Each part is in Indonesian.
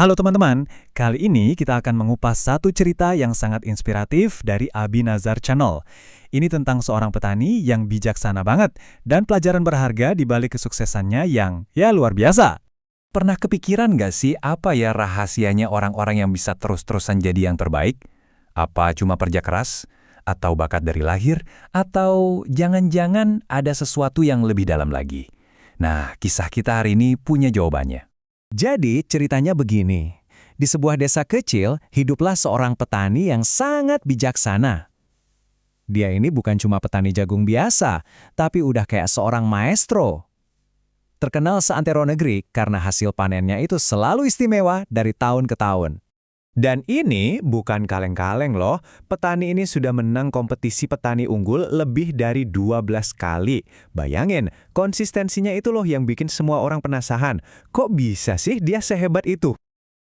Halo teman-teman, kali ini kita akan mengupas satu cerita yang sangat inspiratif dari Abi Nazar Channel. Ini tentang seorang petani yang bijaksana banget dan pelajaran berharga di balik kesuksesannya yang luar biasa. Pernah kepikiran nggak sih apa ya rahasianya orang-orang yang bisa terus-terusan jadi yang terbaik? Apa cuma kerja keras? Atau bakat dari lahir? Atau jangan-jangan ada sesuatu yang lebih dalam lagi? Nah, kisah kita hari ini punya jawabannya. Jadi ceritanya begini, di sebuah desa kecil hiduplah seorang petani yang sangat bijaksana. Dia ini bukan cuma petani jagung biasa, tapi udah kayak seorang maestro. Terkenal seantero negeri karena hasil panennya itu selalu istimewa dari tahun ke tahun. Dan ini bukan kaleng-kaleng loh, petani ini sudah menang kompetisi petani unggul lebih dari 12 kali. Bayangin, konsistensinya itu loh yang bikin semua orang penasaran. Kok bisa sih dia sehebat itu?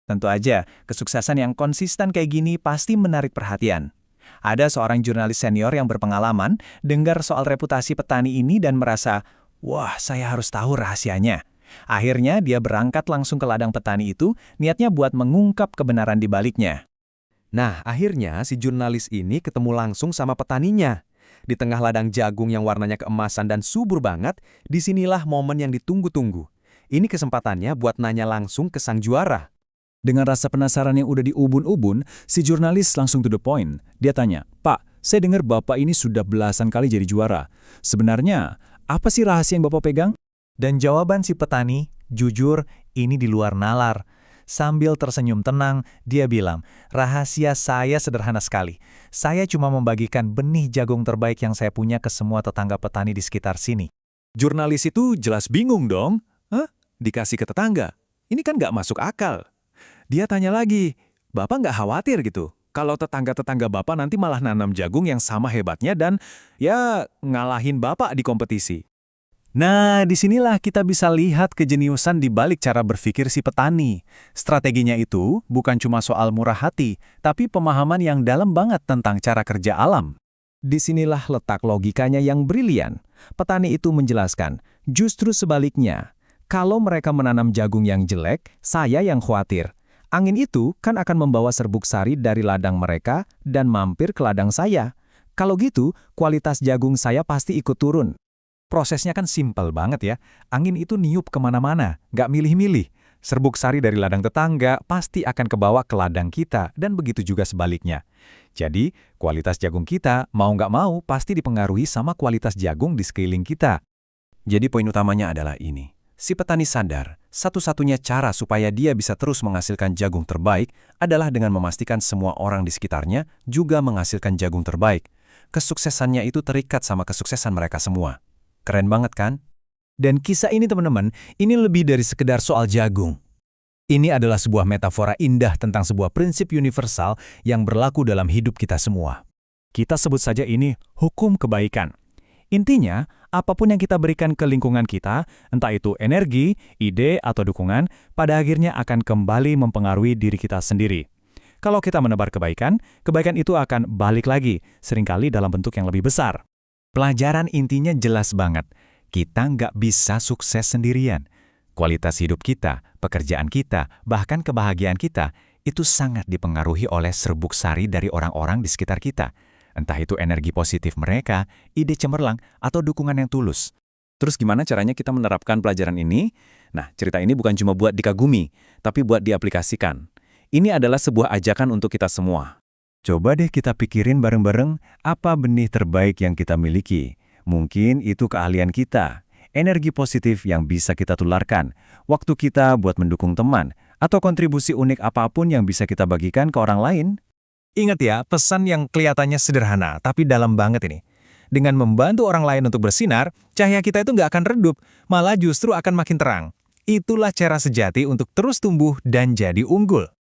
Tentu aja, kesuksesan yang konsisten kayak gini pasti menarik perhatian. Ada seorang jurnalis senior yang berpengalaman dengar soal reputasi petani ini dan merasa, wah, saya harus tahu rahasianya. Akhirnya dia berangkat langsung ke ladang petani itu, niatnya buat mengungkap kebenaran di baliknya. Nah, akhirnya si jurnalis ini ketemu langsung sama petaninya. Di tengah ladang jagung yang warnanya keemasan dan subur banget, disinilah momen yang ditunggu-tunggu. Ini kesempatannya buat nanya langsung ke sang juara. Dengan rasa penasaran yang udah diubun-ubun, si jurnalis langsung to the point. Dia tanya, "Pak, saya dengar Bapak ini sudah belasan kali jadi juara. Sebenarnya, apa sih rahasia yang Bapak pegang?" Dan jawaban si petani, jujur, ini di luar nalar. Sambil tersenyum tenang, dia bilang, "Rahasia saya sederhana sekali. Saya cuma membagikan benih jagung terbaik yang saya punya ke semua tetangga petani di sekitar sini." Jurnalis itu jelas bingung dong. Hah? Dikasih ke tetangga? Ini kan nggak masuk akal. Dia tanya lagi, "Bapak nggak khawatir gitu? Kalau tetangga-tetangga Bapak nanti malah nanam jagung yang sama hebatnya dan ngalahin Bapak di kompetisi?" Nah, disinilah kita bisa lihat kejeniusan di balik cara berpikir si petani. Strateginya itu bukan cuma soal murah hati, tapi pemahaman yang dalam banget tentang cara kerja alam. Disinilah letak logikanya yang brilian. Petani itu menjelaskan, justru sebaliknya. Kalau mereka menanam jagung yang jelek, saya yang khawatir. Angin itu kan akan membawa serbuk sari dari ladang mereka dan mampir ke ladang saya. Kalau gitu, kualitas jagung saya pasti ikut turun. Prosesnya kan simpel banget ya. Angin itu niup kemana-mana, nggak milih-milih. Serbuk sari dari ladang tetangga pasti akan kebawa ke ladang kita, dan begitu juga sebaliknya. Jadi, kualitas jagung kita, mau nggak mau, pasti dipengaruhi sama kualitas jagung di sekeliling kita. Jadi poin utamanya adalah ini. Si petani sadar, satu-satunya cara supaya dia bisa terus menghasilkan jagung terbaik adalah dengan memastikan semua orang di sekitarnya juga menghasilkan jagung terbaik. Kesuksesannya itu terikat sama kesuksesan mereka semua. Keren banget kan? Dan kisah ini teman-teman, ini lebih dari sekedar soal jagung. Ini adalah sebuah metafora indah tentang sebuah prinsip universal yang berlaku dalam hidup kita semua. Kita sebut saja ini hukum kebaikan. Intinya, apapun yang kita berikan ke lingkungan kita, entah itu energi, ide, atau dukungan, pada akhirnya akan kembali mempengaruhi diri kita sendiri. Kalau kita menebar kebaikan, kebaikan itu akan balik lagi, seringkali dalam bentuk yang lebih besar. Pelajaran intinya jelas banget. Kita nggak bisa sukses sendirian. Kualitas hidup kita, pekerjaan kita, bahkan kebahagiaan kita, itu sangat dipengaruhi oleh serbuk sari dari orang-orang di sekitar kita. Entah itu energi positif mereka, ide cemerlang, atau dukungan yang tulus. Terus gimana caranya kita menerapkan pelajaran ini? Nah, cerita ini bukan cuma buat dikagumi, tapi buat diaplikasikan. Ini adalah sebuah ajakan untuk kita semua. Coba deh kita pikirin bareng-bareng apa benih terbaik yang kita miliki. Mungkin itu keahlian kita, energi positif yang bisa kita tularkan, waktu kita buat mendukung teman, atau kontribusi unik apapun yang bisa kita bagikan ke orang lain. Ingat ya, pesan yang kelihatannya sederhana, tapi dalam banget ini. Dengan membantu orang lain untuk bersinar, cahaya kita itu nggak akan redup, malah justru akan makin terang. Itulah cara sejati untuk terus tumbuh dan jadi unggul.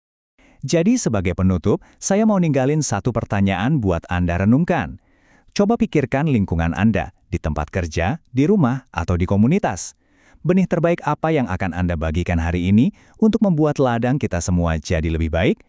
Jadi sebagai penutup, saya mau ninggalin satu pertanyaan buat Anda renungkan. Coba pikirkan lingkungan Anda, di tempat kerja, di rumah, atau di komunitas. Benih terbaik apa yang akan Anda bagikan hari ini untuk membuat ladang kita semua jadi lebih baik?